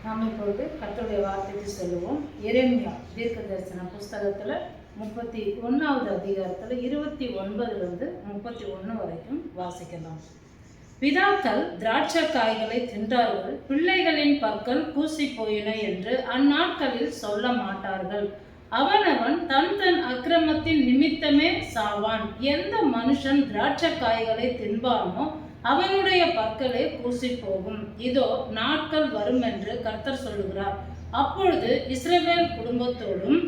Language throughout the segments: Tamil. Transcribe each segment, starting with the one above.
நாம் இப்பொழுது கர்த்தருடைய வார்த்தைக்கு செல்லுவோம். எரேமியா தீர்க்க தரிசன புஸ்தகத்தில் 31வது அதிகாரத்தில் 29லிருந்து 31 வரைக்கும் வாசிக்கலாம். பிதாக்கள் திராட்சை காய்களை தின்றார்கள், பிள்ளைகளின் பற்கள் பூசி போயின என்று அந்நாட்களில் சொல்ல மாட்டார்கள். அவனவன் தன் தன் அக்கிரமத்தின் நிமித்தமே சாவான். எந்த மனுஷன் திராட்சை காய்களை தின்பானோ அவனுடைய பற்களே பூசி போகும். இதோ நாட்கள் வரும் என்று கர்த்தர் சொல்லுகிறார். அப்பொழுது இஸ்ரவேல் குடும்பத்தோடும்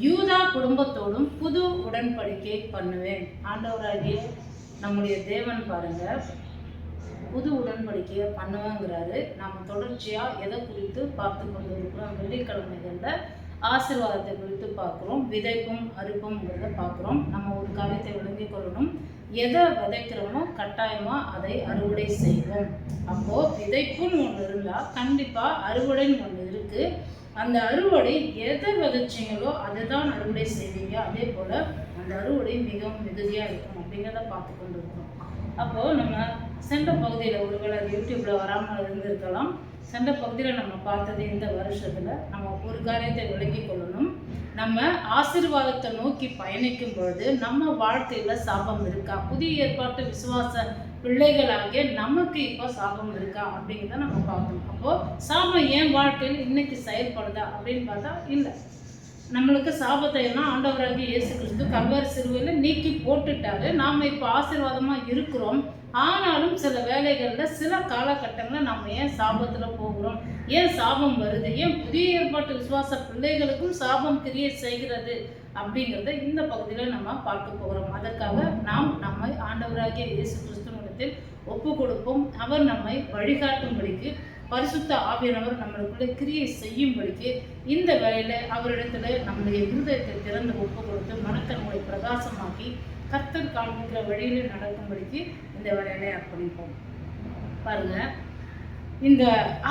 யூதா குடும்பத்தோடும் புது உடன்படிக்கை பண்ணுவேன். ஆண்டவராகிய நம்முடைய தேவன் பாருங்க, புது உடன்படிக்கையை பண்ணுவேங்கிறாரு. நம்ம தொடர்ச்சியா எதை குறித்து பார்த்து கொண்டு இருக்கிறோம்? வெள்ளிக்கிழமைகளில் ஆசீர்வாதத்தை குறித்து பார்க்குறோம், விதைப்பும் அறுப்பும்ங்கிறத பார்க்குறோம். நம்ம ஒரு காரியத்தை விளங்கி கொள்ளணும், எதை விதைக்கிறோமோ கட்டாயமாக அதை அறுவடை செய்வோம். அப்போது விதைப்புன்னு ஒன்று இருந்தால் கண்டிப்பாக அறுவடைன்னு ஒன்று இருக்குது. அந்த அறுவடை எதை விதைச்சிங்களோ அதை தான் அறுவடை செய்வீங்க. அதே போல் அந்த அறுவடை மிகவும் மிகுதியாக இருக்கும் அப்படிங்கிறத பார்த்து கொண்டு இருக்கோம். அப்போது நம்ம சென்ற பகுதியில் ஒருவேளை யூடியூப்பில் வராமல் இருந்திருக்கலாம். சென்ற பகுதியில் நம்ம பார்த்தது இந்த வருஷத்தில் நம்ம ஒரு காரியத்தை விளங்கி கொள்ளணும். நம்ம ஆசீர்வாதத்தை நோக்கி பயணிக்கும் பொழுது நம்ம வாழ்க்கையில் சாபம் இருக்கா? புதிய ஏற்பாட்டு விசுவாச பிள்ளைகளாகிய நமக்கு இப்போ சாபம் இருக்கா அப்படிங்கிறத நம்ம பார்க்கணும். அப்போது சாபம் என் வாழ்க்கையில் இன்னைக்கு செயல்படுதா அப்படின்னு பார்த்தா இல்லை. நம்மளுக்கு சாபத்தை எல்லாம் ஆண்டவராகிய இயேசு கிறிஸ்து கல்வாரி சிலுவையில் நீக்கி போட்டுட்டாரு. நாம் இப்போ ஆசீர்வாதமாக இருக்கிறோம். ஆனாலும் சில வேலைகளில் சில காலகட்டங்களில் நம்ம ஏன் சாபத்தில் போகிறோம், ஏன் சாபம் வருது, ஏன் புதிய ஏற்பாட்டு விசுவாச பிள்ளைகளுக்கும் சாபம் கிரியேட் செய்கிறது அப்படிங்கிறத இந்த பகுதியில் நம்ம பார்க்க போகிறோம். அதற்காக நாம் நம்மை ஆண்டவராகிய இயேசு கிறிஸ்துவிடத்தில் ஒப்பு கொடுப்போம். அவர் நம்மை வழிகாட்டும்படிக்கு, பரிசுத்த ஆவியானவர் நம்மளுக்குள்ளே கிரியை செய்யும்படிக்கு இந்த வேலையில் அவரிடத்துல நம்முடைய இருதயத்தை திறந்து ஒப்பு கொடுத்து மனக்கண்களை பிரகாசமாக்கி கர்த்தர் காண்பிக்கிற வழியில் நடக்கும்படிக்கு இந்த வேலையில அர்ப்பணிப்போம். பாருங்க, இந்த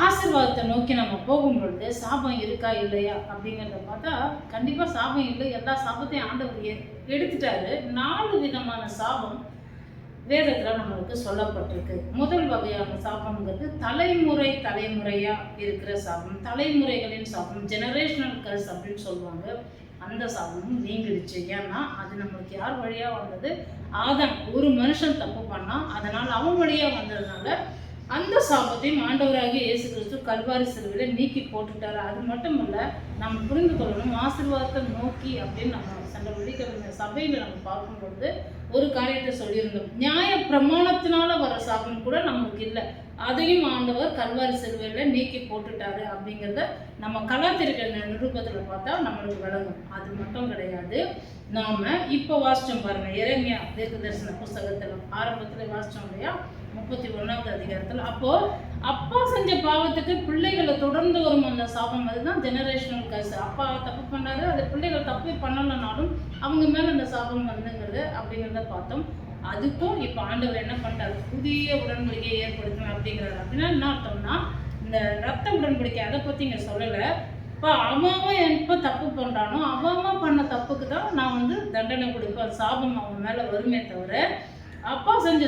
ஆசீர்வாதத்தை நோக்கி நம்ம போகும்பொழுது சாபம் இருக்கா இல்லையா அப்படிங்கிறத பார்த்தா கண்டிப்பாக சாபம் இல்லை. எல்லா சாபத்தையும் ஆண்டவர் எடுத்துட்டாரு. 4 விதமான சாபம் வேதத்தில் நம்மளுக்கு சொல்லப்பட்டிருக்கு. முதல் வகையான சாபம்ங்கிறது தலைமுறையாக இருக்கிற சாபம், தலைமுறைகளின் சாபம், ஜெனரேஷனல் கர்ஸ் அப்படின்னு சொல்லுவாங்க. அந்த சாபமும் நீங்கிடுச்சு. ஏன்னா அது நம்மளுக்கு யார் வழியாக வந்தது? ஆதாம். ஒரு மனுஷன் தப்பு பண்ணால் அதனால் அவன் வழியாக வந்ததுனால அந்த சாபத்தையும் ஆண்டவராகிய இயேசு கிறிஸ்து கல்வாரி சிலுவையில் நீக்கி போட்டுட்டாரு. அது மட்டும் இல்லை, நம்ம புரிந்து கொள்ளணும், ஆசீர்வாதத்தை நோக்கி அப்படின்னு நம்ம சென்ற வெள்ளிக்கிழமை சபையில் நம்ம பார்க்கும்பொழுது ஒரு காரியத்தை சொல்லியிருந்தோம். நியாய பிரமாணத்தினால வர சாபம் கூட நமக்கு இல்லை. அதையும் ஆண்டவர் கல்வாரி சிலுவையில் நீக்கி போட்டுட்டாரு அப்படிங்கிறத நம்ம கலாத்திருக்கிற நிருபத்தில் பார்த்தா நம்மளுக்கு விளங்கும். அது மட்டும் கிடையாது, நாம இப்போ வாசிச்சோம் பாருங்க, எரேமியா தீர்க்க தரிசன புஸ்தகத்தில் ஆரம்பத்தில் வாசிச்சோம் இல்லையா, 31வது அதிகாரத்தில். அப்போ அப்பா செஞ்ச பாவத்துக்கு பிள்ளைகளை தொடர்ந்து வரும் அந்த சாபம், அதுதான் ஜெனரேஷனல் கர்ஸ். அப்பா தப்பு பண்ணாரு, அது பிள்ளைகள் தப்பு பண்ணலைனாலும் அவங்க மேலே அந்த சாபம் வந்துங்கிறது அப்படிங்கிறத பார்த்தோம். அதுக்கும் இப்போ ஆண்டவர் என்ன பண்ணிட்டாரு? புதிய உடன்படிக்கையை ஏற்படுத்தணும் அப்படிங்கிறாரு. அப்படின்னா என்ன அர்த்தம்னா, இந்த ரத்த உடன்படிக்கை அதை பற்றி இங்கே சொல்லலை. இப்போ அவன் எப்போ தப்பு பண்ணுறானோ அவன் பண்ண தப்புக்கு தான் நான் தண்டனை கொடுப்பேன், சாபம் அவன் மேலே வருமே தவிர அப்பா செஞ்ச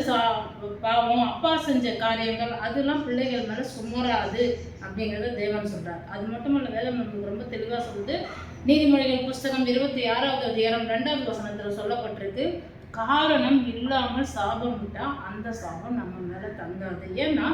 பாவம், அப்பா செஞ்ச காரியங்கள் அதெல்லாம் பிள்ளைகள் மேலே சுமராது அப்படிங்கிறத தேவன் சொல்கிறார். அது மட்டும் இல்லை, வேதம் நமக்கு ரொம்ப தெளிவாக சொல்லுது. நீதிமொழிகள் புஸ்தகம் 26வது அதிகாரம் 2வது வசனத்தில் சொல்லப்பட்டிருக்கு, காரணம் இல்லாமல் சாபம் விட்டால் அந்த சாபம் நம்ம மேலே தங்காது. ஏன்னா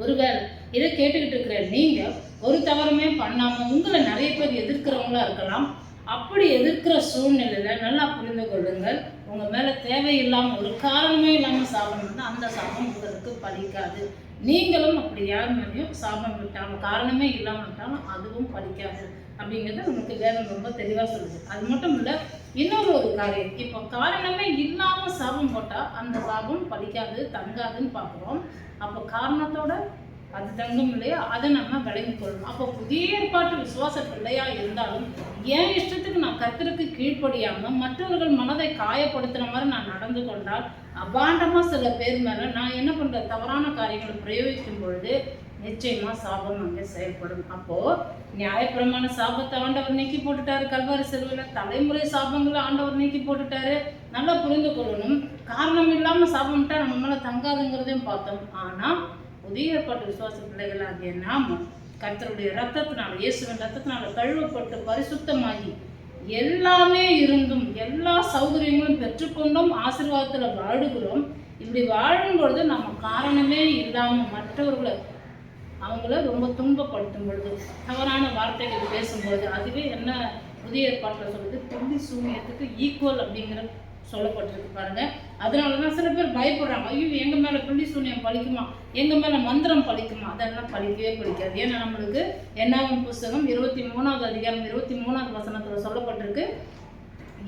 ஒருவேளை இதை கேட்டுக்கிட்டு இருக்கிற நீங்கள் ஒரு தவறுமே பண்ணாமல் உங்களை நிறைய பேர் எதிர்க்கிறவங்களா இருக்கலாம். அப்படி எதிர்க்கிற சூழ்நிலையில் நல்லா புரிந்து கொள்ளுங்கள், உங்கள் மேலே தேவையில்லாமல் ஒரு காரணமே இல்லாமல் சாபம் விட்டால் அந்த சாபம் உங்களுக்கு பலிக்காது. நீங்களும் அப்படி யார் மேலேயும் சாபம் விட்டாலும் காரணமே இல்லாமல் விட்டாலும் அதுவும் பலிக்காது அப்படிங்கிறது நமக்கு வேதம் ரொம்ப தெளிவாக சொல்லுது. அது மட்டும் இல்லை, இன்னொரு காரியம், இப்போ காரணமே இல்லாமல் சாபம் போட்டால் அந்த சாபம் பலிக்காது, தங்காதுன்னு பார்க்குறோம். அப்போ காரணத்தோட அது தங்கும் இல்லையா, அதை நம்ம விளங்கி கொள்ளணும். அப்போ புதிய ஏற்பாட்டு விசுவாச பிள்ளையா இருந்தாலும் என் இஷ்டத்துக்கு நான் கர்த்தருக்கு கீழ்ப்படியாமல் மற்றவர்கள் மனதை காயப்படுத்துகிற மாதிரி நான் நடந்து கொண்டால் அபாண்டமாக சில பேர் மேலே நான் என்ன பண்ணுற தவறான காரியங்களை பிரயோகிக்கும் பொழுது நிச்சயமாக சாபம் அங்கே செயல்படும். அப்போது நியாயப்பிரமான சாபத்தை ஆண்டவர் நீக்கி போட்டுட்டாரு கல்வாரி சிலுவையில், தலைமுறை சாபங்களை ஆண்டவர் நீக்கி போட்டுட்டாரு. நல்லா புரிந்து கொள்ளணும், காரணம் இல்லாமல் சாபம்ட்டா நம்ம மேலே தங்காதுங்கிறதையும் பார்த்தோம். ஆனால் புதிய ஏற்பாட்டு விசுவாச பிள்ளைகளாகிய நாம் கர்த்தருடைய ரத்தத்தினால், இயேசுவின் ரத்தத்தினால் கழுவப்பட்டு பரிசுத்தமாகி எல்லாமே இருந்தும் எல்லா சௌகரியங்களும் பெற்றுக்கொண்டும் ஆசீர்வாதத்தில் வாழுகிறோம். இப்படி வாழும் பொழுது நம்ம காரணமே இல்லாமல் மற்றவர்களை அவங்கள ரொம்ப துன்பப்படுத்தும் பொழுது, தவறான வார்த்தைகள் பேசும்பொழுது, அதுவே என்ன புதிய ஏற்பாட்டில் சொல்லுது, பில்லி சூனியத்துக்கு ஈக்குவல் அப்படிங்கிற சொல்லப்பட்டிருக்கு பாருங்க. அதனால தான் சில பேர் பயப்படுறாங்க, ஐயோ எங்க மேல பில்லி சூனியம் பழிக்குமா, எங்க மேல மந்திரம் பழிக்குமா. அதெல்லாம் பழிக்கவே பழிக்காது. ஏன்னா நம்மளுக்கு என்னாகும் புஸ்தகம் 23வது அதிகாரம் 23வது வசனத்துல சொல்லப்பட்டிருக்கு,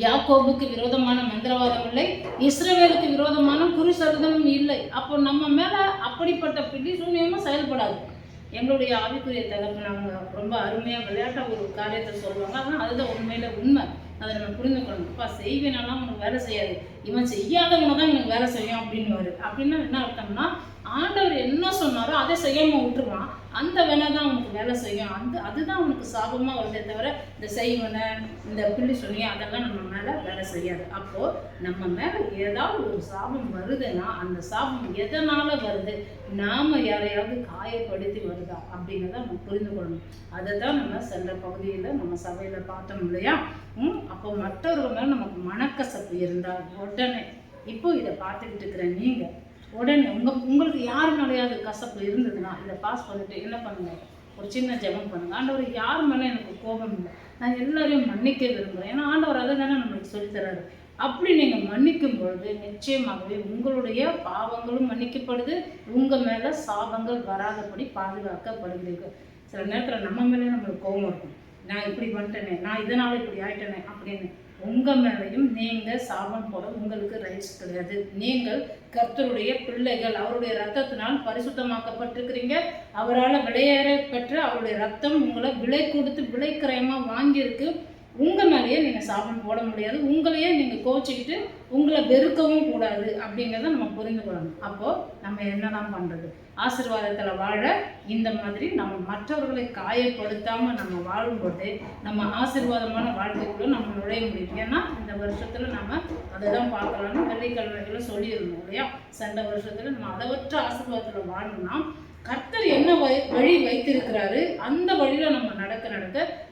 யாக்கோபுக்கு விரோதமான மந்திரவாதம் இல்லை, இஸ்ரவேலுக்கு விரோதமான குறிசொல்லுதலும் இல்லை. அப்போ நம்ம மேல அப்படிப்பட்ட பில்லி சூனியமும் செயல்படாது. எங்களுடைய ஆவிக்குரிய தகப்பன் அவங்க ரொம்ப அருமையாக விளையாட்டாக ஒரு காரியத்தை சொல்லுவாங்க. ஆனால் அதுதான் உண்மையில உண்மை. அதை நம்ம புரிந்து கொள்ளணும். அப்பா செய்வேனாலாம் உனக்கு வேலை செய்யாது, இவன் செய்யாதவனை தான் எனக்கு வேலை செய்யும் அப்படின்னு. அப்படின்னா என்ன அர்த்தம்னா, ஆண்டவர் என்ன சொன்னாரோ அதை செய்யாமல் விட்டுருவான், அந்த வேலை தான் அவனுக்கு வேலை செய்யும். அதுதான் அவனுக்கு சாபமாக வருதே தவிர இந்த செய்வனை இந்த பில்லி சொன்னியா அதெல்லாம் நம்ம மேலே வேலை செய்யாது. அப்போது நம்ம மேலே ஏதாவது ஒரு சாபம் வருதுன்னா அந்த சாபம் எதனால் வருது, நாம் யாரையாவது காயப்படுத்தி வருதா அப்படிங்கிறத நம்ம புரிந்து கொள்ளணும். அதை தான் நம்ம சென்ற பகுதியில் நம்ம சபையில் பார்த்தோம் இல்லையா. அப்போ மற்றவர்கள் மேலே நமக்கு மனக்கசப்பு இருந்தால் உடனே, இப்போ இதை பார்த்துக்கிட்டு இருக்கிற நீங்கள் உடனே உங்களுக்கு யார் மேலேயாவது கசப்பு இருந்ததுன்னா இதை பாஸ் பண்ணிட்டு என்ன பண்ணுங்க, ஒரு சின்ன ஜெபம் பண்ணுங்க. ஆண்டவர் யார் மேலே எனக்கு கோபம் இல்லை, நான் எல்லாரையும் மன்னிக்க விரும்புகிறேன். ஏன்னா ஆண்டவர் அதை தானே நம்மளுக்கு சொல்லித்தராரு. அப்படி நீங்கள் மன்னிக்கும் பொழுது நிச்சயமாகவே உங்களுடைய பாவங்களும் மன்னிக்கப்படுது, உங்கள் மேலே சாபங்கள் வராதபடி பாதுகாக்கப்படுகிறீர்கள். சில நேரத்தில் நம்ம மேலே நம்மளுக்கு கோபம் இருக்கும், நான் இப்படி பண்ணிட்டேனே, நான் இதனால் இப்படி ஆயிட்டேனே அப்படின்னு. உங்கள் மேலையும் நீங்கள் சாபம் போட உங்களுக்கு ரைட்ஸ் கிடையாது. நீங்கள் கர்த்தருடைய பிள்ளைகள், அவருடைய ரத்தத்தினால் பரிசுத்தமாக்கப்பட்டிருக்கிறீங்க. அவரால் விலையேற பெற்ற அவருடைய ரத்தம் உங்களை விலை கொடுத்து விலைக்கிரயமாக வாங்கியிருக்கு. உங்கள் மேலேயே நீங்கள் சாபம் போட முடியாது, உங்களையே நீங்கள் கோச்சிக்கிட்டு உங்களை வெறுக்கவும் கூடாது அப்படிங்கிறத நம்ம புரிந்து கொள்ளணும். அப்போது நம்ம என்னதான் பண்ணுறது, ஆசீர்வாதத்தில் வாழ இந்த மாதிரி நம்ம மற்றவர்களை காயப்படுத்தாமல் நம்ம வாழும்போது நம்ம ஆசீர்வாதமான வாழ்க்கைக்குள்ளே நம்ம நுழைய முடியும். ஏன்னா இந்த வருஷத்தில் நம்ம அதை தான் பார்க்கலாம்னு வெள்ளிக்கிழமைகளை சொல்லியிருந்தோம் இல்லையா. சென்ற வருஷத்தில் நம்ம அளவற்ற ஆசீர்வாதத்தில் வாழணும்னா கர்த்தர் என்ன வழி வைத்திருக்கிறாரு அந்த வழியில் நம்ம நடக்க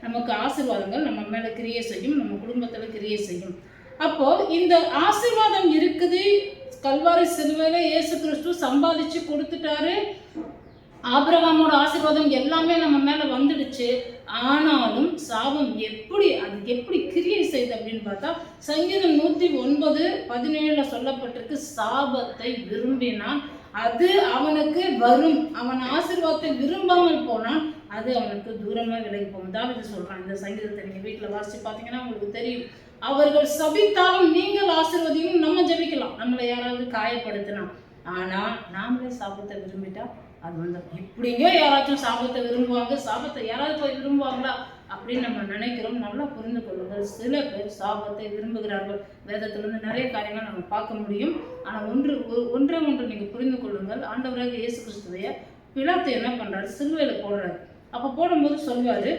நமக்கு ஆசீர்வாதங்கள் நம்ம மேலே கிரியை செய்யும், நம்ம குடும்பத்தில் கிரியை செய்யும். அப்போ இந்த ஆசீர்வாதம் இருக்குது, கல்வாரி சிலுவையில இயேசு கிறிஸ்து சம்பாதிச்சு கொடுத்துட்டாரு. ஆபிரகாமோட ஆசீர்வாதம் எல்லாமே நம்ம மேலே வந்துடுச்சு. ஆனாலும் சாபம் எப்படி கிரியை செய்யுது அப்படின்னு பார்த்தா, சங்கீதம் 109:17 சொல்லப்பட்டிருக்கு, சாபத்தை விரும்பினான் அது அவனுக்கு வரும், அவன் ஆசீர்வாதத்தை விரும்பாமல் போனான் அது அவனுக்கு தூரமாக விலகி போகும். தாவீது சொல்றான். இந்த சங்கீதத்தை நீங்கள் வீட்டில் வாசித்து பார்த்தீங்கன்னா உங்களுக்கு தெரியும். அவர்கள் சபித்தாலும் நீங்கள் ஆசீர்வதியும். நம்ம ஜெபிக்கலாம் நம்மளை யாராவது காயப்படுத்தினா, ஆனால் நாமளே சாபத்தை விரும்பிட்டா அது வந்து இப்படிங்க யாராச்சும் சாபத்தை விரும்புவாங்க, சாபத்தை யாராவது போய் விரும்புவாங்களா அப்படின்னு நம்ம நினைக்கிறோம். நல்லா புரிந்து கொள்ளுங்கள், சில பேர் சாபத்தை விரும்புகிறார்கள். வேதத்திலிருந்து நிறைய காரியங்கள் நம்ம பார்க்க முடியும். ஆனால் ஒன்றே நீங்கள் புரிந்து கொள்ளுங்கள், ஆண்டவராக இயேசு கிறிஸ்துவைய பிலாத்து என்ன பண்ணுறாரு, சிலுவையில் போடுறாரு. அப்போ போடும்போது சொல்லுவார்,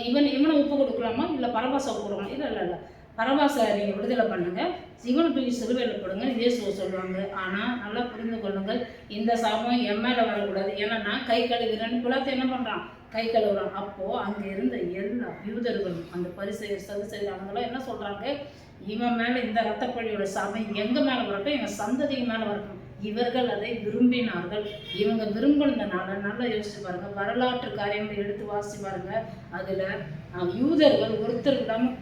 இவனை ஒப்பு கொடுக்கலாமா இல்லை பரபாசை ஒப்பு கொடுக்கலாம், இல்லை பரபாசை நீங்கள் விடுதலை பண்ணுங்கள், இவனை தூக்கி சிலுவையில் போடுங்க இயேசுவை சொல்லுவாங்க. ஆனால் நல்லா புரிந்து கொள்ளுங்கள், இந்த சாபம் என் மேலே வரக்கூடாது, ஏன்னா நான் கை கழுவுறேன்னு பிலாத்து என்ன பண்ணுறான், கை கழுவுறான். அப்போது அங்கே இருந்த எல்லா யூதர்களும் அந்த பரிசேயர் சதுசேயர் அவங்களாம் என்ன சொல்கிறாங்க, இவன் மேலே இந்த ரத்தப்பழியோட சாபம் எங்கள் மேலே வரட்டும், எங்கள் சந்ததிக்கு மேலே வரட்டும். இவர்கள் அதை விரும்பினார்கள். இவங்க விரும்பினதுனால நல்லா யோசிச்சு பாருங்க, வரலாற்று காரியங்களை எடுத்து வாசி பாருங்க. அதில் யூதர்கள் ஒருத்தர் விடாமல்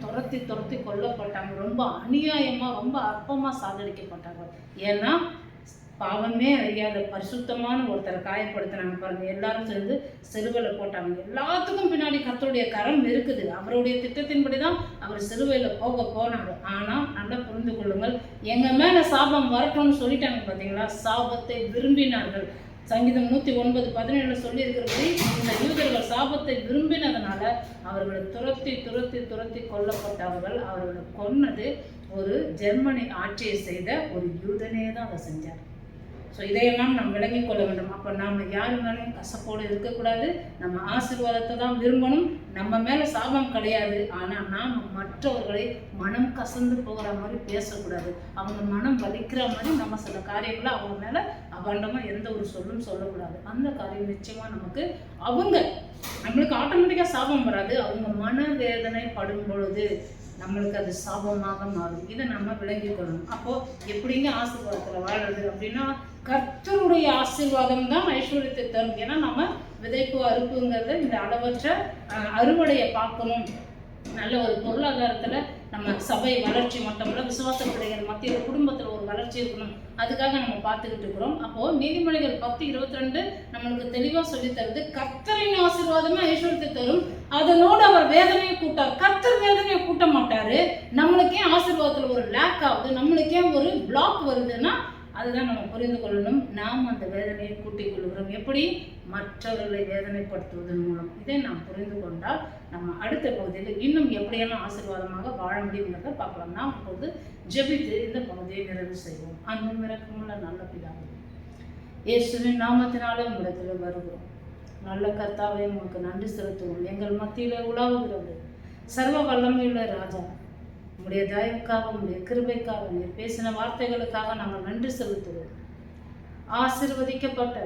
துரத்தி கொல்லப்பட்டாங்க. ரொம்ப அநியாயமாக ரொம்ப அற்பமாக சாகடிக்கப்பட்டாங்க. ஏன்னா பாவமே அறியாத பரிசுத்தமான ஒருத்தரை காயப்படுத்தினாங்க பாருங்க. எல்லாரும் சேர்ந்து சிலுவையில் போட்டாங்க. எல்லாத்துக்கும் பின்னாடி கர்த்தருடைய கரம் இருக்குது. அவருடைய திட்டத்தின்படி தான் அவர் சிலுவையில் போனாங்க. ஆனால் நல்லா புரிந்து கொள்ளுங்கள், எங்கள் மேலே சாபம் வரட்டும்னு சொல்லிட்டாங்க பார்த்தீங்களா, சாபத்தை விரும்பினார்கள். சங்கீதம் 109:17 சொல்லியிருக்கிறபடி இந்த யூதர்கள் சாபத்தை விரும்பினதுனால அவர்களை துரத்தி கொல்லப்பட்டவர்கள். அவர்களை கொன்னது ஒரு ஜெர்மனி ஆட்சியை செய்த ஒரு யூதனே தான் அதை செஞ்சார். ஸோ இதையெல்லாம் நாம் விளங்கிக் கொள்ள வேண்டும். அப்போ நாம் யார் மேலேயும் கசப்போடு இருக்கக்கூடாது. நம்ம ஆசீர்வாதத்தை தான் விரும்பணும். நம்ம மேலே சாபம் கிடையாது. ஆனால் நாம் மற்றவர்களை மனம் கசந்து போகிற மாதிரி பேசக்கூடாது. அவங்க மனம் வலிக்கிற மாதிரி நம்ம சில காரியங்களை அவங்க மேலே அபாண்டமாக எந்த ஒரு சொல்லும் சொல்லக்கூடாது. அந்த காரியம் நிச்சயமாக நமக்கு நம்மளுக்கு ஆட்டோமேட்டிக்காக சாபம் வராது. அவங்க மனவேதனை படும் பொழுது நம்மளுக்கு அது சாபமாக மாறும். இதை நம்ம விளங்கிக்கொள்ளணும். அப்போது எப்படிங்க ஆசீர்வாதத்தில் வாழறது அப்படின்னா, கர்த்தருடைய ஆசீர்வாதம் தான் ஐஸ்வர்யத்தை தரும். ஏன்னா நம்ம விதைப்பு அறுப்புங்கிறத இந்த அளவற்ற அறுவடையை பார்க்கணும். நல்ல ஒரு பொருளாதாரத்தில் நம்ம சபை வளர்ச்சி மட்டும் விசுவாச பிள்ளைகள் மத்தியில் குடும்பத்தில் ஒரு வளர்ச்சி இருக்கணும். அதுக்காக நம்ம பார்த்துக்கிட்டு இருக்கிறோம். அப்போது நீதிமொழிகள் 10:22 நம்மளுக்கு தெளிவாக சொல்லித்தருது, கர்த்தரின் ஆசீர்வாதமே ஐஸ்வர்யத்தை தரும், அதனோடு அவர் வேதனையை கூட்டார். கர்த்தர் வேதனையை கூட்ட மாட்டாரு. நம்மளுக்கே ஆசீர்வாதத்தில் ஒரு லேக் ஆகுது, நம்மளுக்கே ஒரு பிளாக் வருதுன்னா அதுதான் நம்ம புரிந்து கொள்ளணும். நாம் அந்த வேதனையை கூட்டிக் கொள்கிறோம். எப்படி? மற்றவர்களை வேதனைப்படுத்துவதன் மூலம். இதை நாம் புரிந்து கொண்டால் நம்ம அடுத்த பகுதியில் இன்னும் எப்படியெல்லாம் ஆசீர்வாதமாக வாழ முடியுங்கிறத பார்க்கலாம். நாம் இப்போது ஜெபித்து இந்த பகுதியை நிறைவு செய்வோம். அன்பும் இரக்கமுள்ள நல்ல பிதாவே, இயேசுவின் நாமத்தினாலே உங்களிடத்தில் வருகிறோம். நல்ல கர்த்தாவே, உங்களுக்கு நன்றி செலுத்துவோம். எங்கள் மத்தியில் உலாவுகிறது சர்வ வல்லமையுள்ள ராஜா, உங்களுடைய தயவுக்காக, உங்களுடைய கிருபைக்காக, நீர் பேசின வார்த்தைகளுக்காக நாங்கள் நன்றி செலுத்துவோம். ஆசீர்வதிக்கப்பட்ட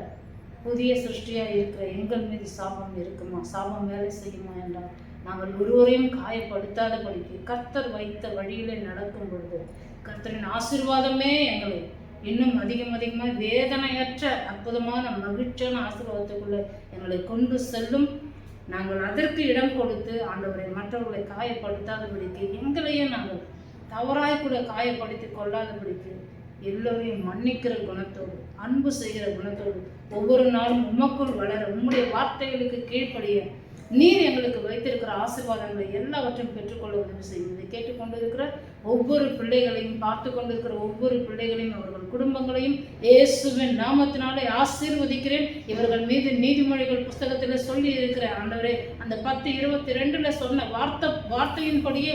புதிய சிருஷ்டியாக இருக்கிற எங்கள் மீது சாபம் இருக்குமா, சாபம் வேலை செய்யுமா என்றால் நாங்கள் ஒருவரையும் காயப்படுத்தாதபடிக்கு கர்த்தர் வைத்த வழியிலே நடக்கும் பொழுது கர்த்தரின் ஆசீர்வாதமே எங்களை இன்னும் அதிகமாக வேதனையற்ற அற்புதமான மகிழ்ச்சியான ஆசீர்வாதத்துக்குள்ளே எங்களை கொண்டு செல்லும். நாங்கள் அதற்கு இடம் கொடுத்து ஆண்டவரை மற்றவர்களை காயப்படுத்தாதபடிக்கு, எங்களையும் நாங்கள் தவறாய் கூட காயப்படுத்தி கொள்ளாதபடிக்கு, எல்லோரையும் மன்னிக்கிற குணத்தோடு, அன்பு செய்கிற குணத்தோடு ஒவ்வொரு நாளும் உமக்குள் வளர, உம்முடைய வார்த்தைகளுக்கு கீழ்ப்படிய நீர் எங்களுக்கு வைத்திருக்கிற ஆசீர்வாதங்களை எல்லாவற்றையும் பெற்றுக்கொள்ள உதவி செய்யும். இதை கேட்டுக்கொண்டிருக்கிற ஒவ்வொரு பிள்ளைகளையும், பார்த்து கொண்டிருக்கிற ஒவ்வொரு பிள்ளைகளையும், அவர்கள் குடும்பங்களையும் இயேசுவின் நாமத்தினாலே ஆசீர்வதிக்கிறேன். இவர்கள் மீது நீதிமொழிகள் புஸ்தகத்தில் சொல்லி இருக்கிற ஆண்டவரே, அந்த 10:22 சொன்ன வார்த்தையின்படியே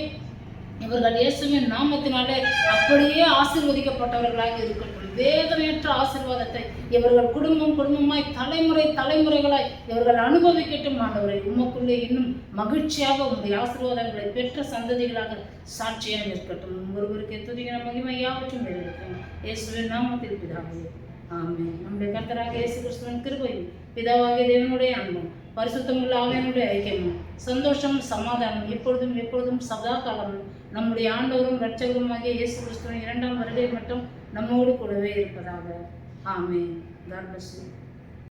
இவர்கள் இயேசுவின் நாமத்தினாலே அப்படியே ஆசீர்வதிக்கப்பட்டவர்களாக இருக்கட்டும். வேதனையற்ற ஆசீர்வாதத்தை இவர்கள் குடும்பமாய் தலைமுறைகளாய் இவர்கள் அனுபவிக்கட்டும். ஆண்டவரை உமக்குள்ளே இன்னும் மகிழ்ச்சியாக உங்களுடைய ஆசீர்வாதங்களை பெற்ற சந்ததிகளாக சாட்சியாக நிற்கட்டும். ஒருவருக்கு துதிக்கிற மகிமை யாவற்றும் இருக்கும். இயேசுவின் நாமத்தில் பிதாவே, ஆமென். நம்முடைய கர்த்தராக இயேசு கிறிஸ்துவின் கிருபையும் பிதாவாகிய தேவனுடைய அன்பும் பரிசுத்தமுள்ள ஆவியானுடைய ஐக்கியமும் சந்தோஷமும் சமாதானம் எப்பொழுதும் சதா காலமும் நம்முடைய ஆண்டவரும் இரட்சகருமாகிய இயேசு கிறிஸ்துவின் 2ஆம் வருகை மட்டும் நம்மோடு கூடவே இருப்பதாக. ஆமென். God bless you.